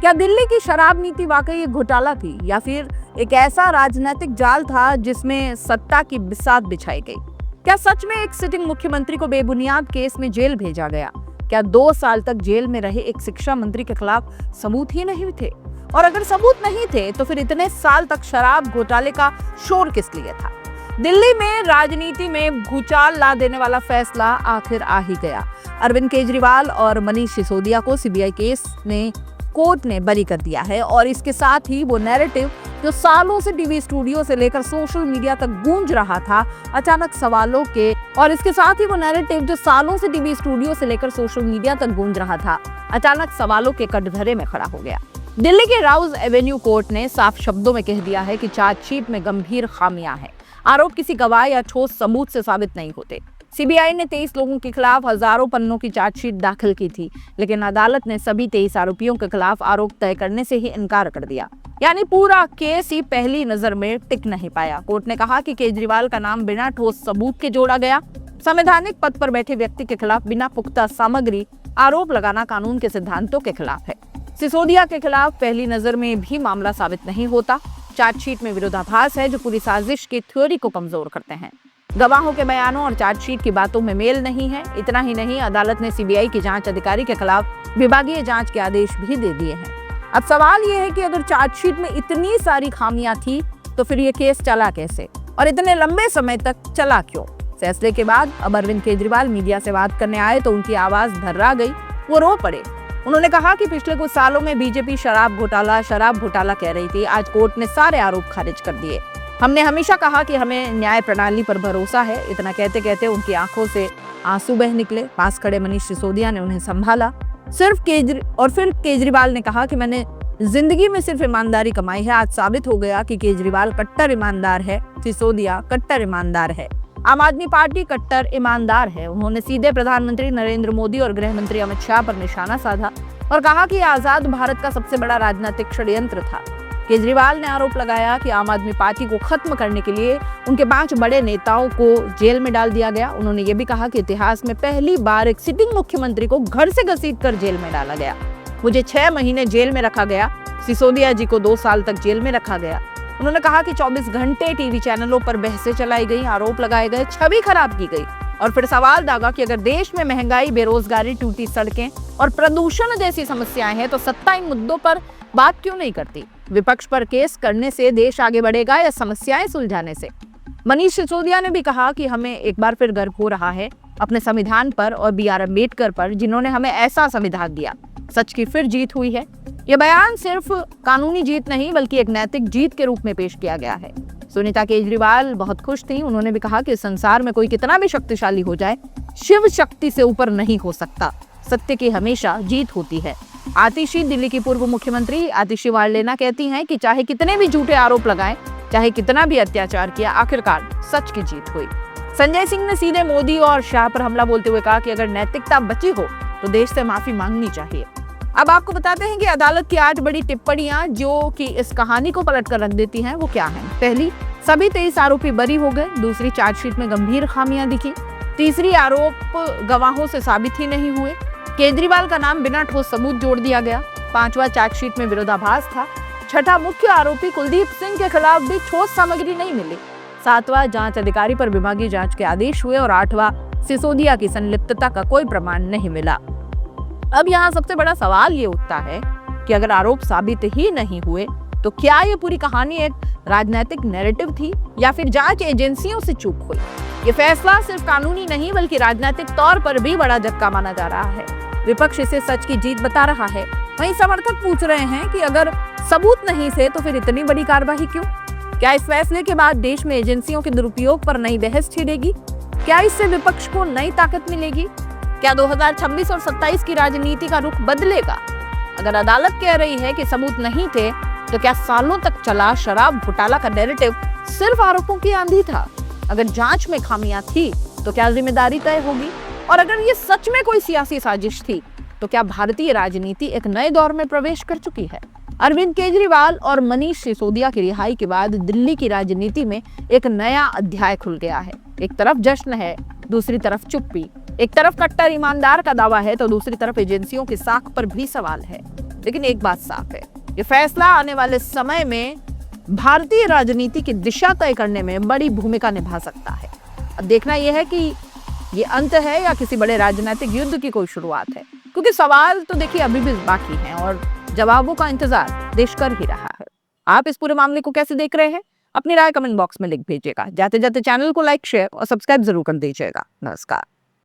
क्या दिल्ली की शराब नीति वाकई एक घोटाला थी या फिर एक ऐसा राजनीतिक जाल था जिसमें सत्ता की बिसात बिछाई गई? क्या सच में एक सिटिंग मुख्यमंत्री को बेबुनियाद केस में जेल भेजा गया? क्या 2 साल तक जेल में रहे एक शिक्षा मंत्री के खिलाफ सबूत ही नहीं थे? और अगर सबूत नहीं थे तो फिर इतने साल तक शराब घोटाले का शोर किस लिए था? दिल्ली में राजनीति में भूचाल ला देने वाला फैसला आखिर आ ही गया। अरविंद केजरीवाल और मनीष सिसोदिया को सीबीआई केस में कोर्ट ने बरी कर दिया है और इसके साथ ही वो नैरेटिव जो सालों से टीवी स्टूडियो से लेकर सोशल मीडिया तक गूंज रहा था, अचानक सवालों के कटघरे में खड़ा हो गया। दिल्ली के राउज एवेन्यू कोर्ट ने साफ शब्दों में कह दिया है कि चार्जशीट में गंभीर खामियां हैं। आरोप किसी गवाह या ठोस सबूत से साबित नहीं होते। सीबीआई ने 23 लोगों के खिलाफ हजारों पन्नों की चार्जशीट दाखिल की थी, लेकिन अदालत ने सभी 23 आरोपियों के खिलाफ आरोप तय करने से ही इनकार कर दिया। यानी पूरा केस ही पहली नजर में टिक नहीं पाया। कोर्ट ने कहा कि केजरीवाल का नाम बिना ठोस सबूत के जोड़ा गया। संवैधानिक पद पर बैठे व्यक्ति के खिलाफ बिना पुख्ता सामग्री आरोप लगाना कानून के सिद्धांतों के खिलाफ है। सिसोदिया के खिलाफ पहली नजर में भी मामला साबित नहीं होता। चार्जशीट में विरोधाभास है जो पूरी साजिश की थ्योरी को कमजोर करते हैं। गवाहों के बयानों और चार्जशीट की बातों में मेल नहीं है। इतना ही नहीं, अदालत ने सीबीआई की जांच अधिकारी के खिलाफ विभागीय जांच के आदेश भी दे दिए हैं। अब सवाल ये है कि अगर चार्जशीट में इतनी सारी खामियां थी तो फिर ये केस चला कैसे और इतने लंबे समय तक चला क्यों? फैसले के बाद अब अरविंद केजरीवाल मीडिया से बात करने आए तो उनकी आवाज धर्रा गई, वो रो पड़े। उन्होंने कहा कि पिछले कुछ सालों में बीजेपी शराब घोटाला कह रही थी। आज कोर्ट ने सारे आरोप खारिज कर दिए। हमने हमेशा कहा कि हमें न्याय प्रणाली पर भरोसा है। इतना कहते कहते उनकी आंखों से आंसू बह निकले। पास खड़े मनीष सिसोदिया ने उन्हें संभाला। फिर केजरीवाल ने कहा कि मैंने जिंदगी में सिर्फ ईमानदारी कमाई है। आज साबित हो गया कि केजरीवाल कट्टर ईमानदार है, सिसोदिया कट्टर ईमानदार है। आम आदमी पार्टी कट्टर ईमानदार है। उन्होंने सीधे प्रधानमंत्री नरेंद्र मोदी और गृह मंत्री अमित शाह पर निशाना साधा और कहा कि आजाद भारत का सबसे बड़ा राजनीतिक षड्यंत्र था। केजरीवाल ने आरोप लगाया कि आम आदमी पार्टी को खत्म करने के लिए उनके 5 बड़े नेताओं को जेल में डाल दिया गया। उन्होंने ये भी कहा कि इतिहास में पहली बार एक सिटिंग मुख्यमंत्री को घर से घसीटकर जेल में डाला गया। मुझे 6 महीने जेल में रखा गया। सिसोदिया जी को 2 साल तक जेल में रखा गया। उन्होंने कहा कि 24 घंटे टीवी चैनलों पर बहसें चलाई गई, आरोप लगाए गए, छवि खराब की गई और फिर सवाल दागा कि अगर देश में महंगाई, बेरोजगारी, टूटी सड़कें और प्रदूषण जैसी समस्याएं हैं तो सत्ता इन मुद्दों पर बात क्यों नहीं करती? विपक्ष पर केस करने से देश आगे बढ़ेगा या समस्याएं सुलझाने से? मनीष सिसोदिया ने भी कहा कि हमें एक बार फिर गर्व हो रहा है अपने संविधान पर और BR अम्बेडकर पर, जिन्होंने हमें ऐसा संविधान दिया। सच की फिर जीत हुई है। यह बयान सिर्फ कानूनी जीत नहीं बल्कि एक नैतिक जीत के रूप में पेश किया गया है। सुनीता केजरीवाल बहुत खुश थी। उन्होंने भी कहा कि संसार में कोई कितना भी शक्तिशाली हो जाए, शिव शक्ति से ऊपर नहीं हो सकता। सत्य की हमेशा जीत होती है। आतिशी, दिल्ली की पूर्व मुख्यमंत्री आतिशी वार्लेना कहती हैं कि चाहे कितने भी झूठे आरोप लगाएं, चाहे कितना भी अत्याचार किया, आखिरकार सच की जीत हुई। संजय सिंह ने सीधे मोदी और शाह पर हमला बोलते हुए कहा कि अगर नैतिकता बची हो तो देश से माफी मांगनी चाहिए। अब आपको बताते हैं कि अदालत की 8 बड़ी टिप्पणियां जो कि इस कहानी को पलट कर रख देती हैं, वो क्या हैं। पहली, सभी 23 आरोपी बरी हो गए। दूसरी, चार्जशीट में गंभीर खामियां दिखी। तीसरी, आरोप गवाहों से साबित ही नहीं हुए। केजरीवाल का नाम बिना ठोस सबूत जोड़ दिया गया। 5वां, चार्जशीट में विरोधाभास था। 6ठा, मुख्य आरोपी कुलदीप सिंह के खिलाफ भी ठोस सामग्री नहीं मिली। 7वां, जांच अधिकारी पर विभागीय जांच के आदेश हुए और 8वां, सिसोदिया की संलिप्तता का कोई प्रमाण नहीं मिला। अब यहाँ सबसे बड़ा सवाल ये उठता है कि अगर आरोप साबित ही नहीं हुए तो क्या ये पूरी कहानी एक राजनीतिक नैरेटिव थी या फिर जांच एजेंसियों से चूक हुई? ये फैसला सिर्फ कानूनी नहीं बल्कि राजनीतिक तौर पर भी बड़ा झटका माना जा रहा है। विपक्ष इसे सच की जीत बता रहा है। वहीं समर्थक पूछ रहे हैं कि अगर सबूत नहीं थे तो फिर इतनी बड़ी कार्रवाई क्यों? क्या इस फैसले के बाद देश में एजेंसियों के दुरुपयोग पर नई बहस छिड़ेगी? क्या इससे विपक्ष को नई ताकत मिलेगी? क्या 2026 और 27 की राजनीति का रुख बदलेगा? अगर अदालत कह रही है कि सबूत नहीं थे तो क्या सालों तक चला शराब घोटाला का नैरेटिव सिर्फ आरोपों की आंधी था? अगर जांच में खामियां थी तो क्या जिम्मेदारी तय होगी? और अगर ये सच में कोई सियासी साजिश थी तो क्या भारतीय राजनीति एक नए दौर में प्रवेश कर चुकी है? अरविंद केजरीवाल और मनीष सिसोदिया की रिहाई के बाद दिल्ली की राजनीति में एक नया अध्याय खुल गया है। एक तरफ जश्न है, दूसरी तरफ चुप्पी। एक तरफ कट्टर ईमानदार का दावा है तो दूसरी तरफ एजेंसियों की साख पर भी सवाल है। लेकिन एक बात साफ है, ये फैसला आने वाले समय में भारतीय राजनीति की दिशा तय करने में बड़ी भूमिका निभा सकता है। अब देखना यह है कि ये अंत है या किसी बड़े राजनीतिक युद्ध की कोई शुरुआत है, क्योंकि सवाल तो देखिए अभी भी बाकी हैं और जवाबों का इंतजार देश कर ही रहा है। आप इस पूरे मामले को कैसे देख रहे हैं? अपनी राय कमेंट बॉक्स में लिख भेजिएगा। जाते जाते चैनल को लाइक, शेयर और सब्सक्राइब जरूर कर दीजिएगा। नमस्कार।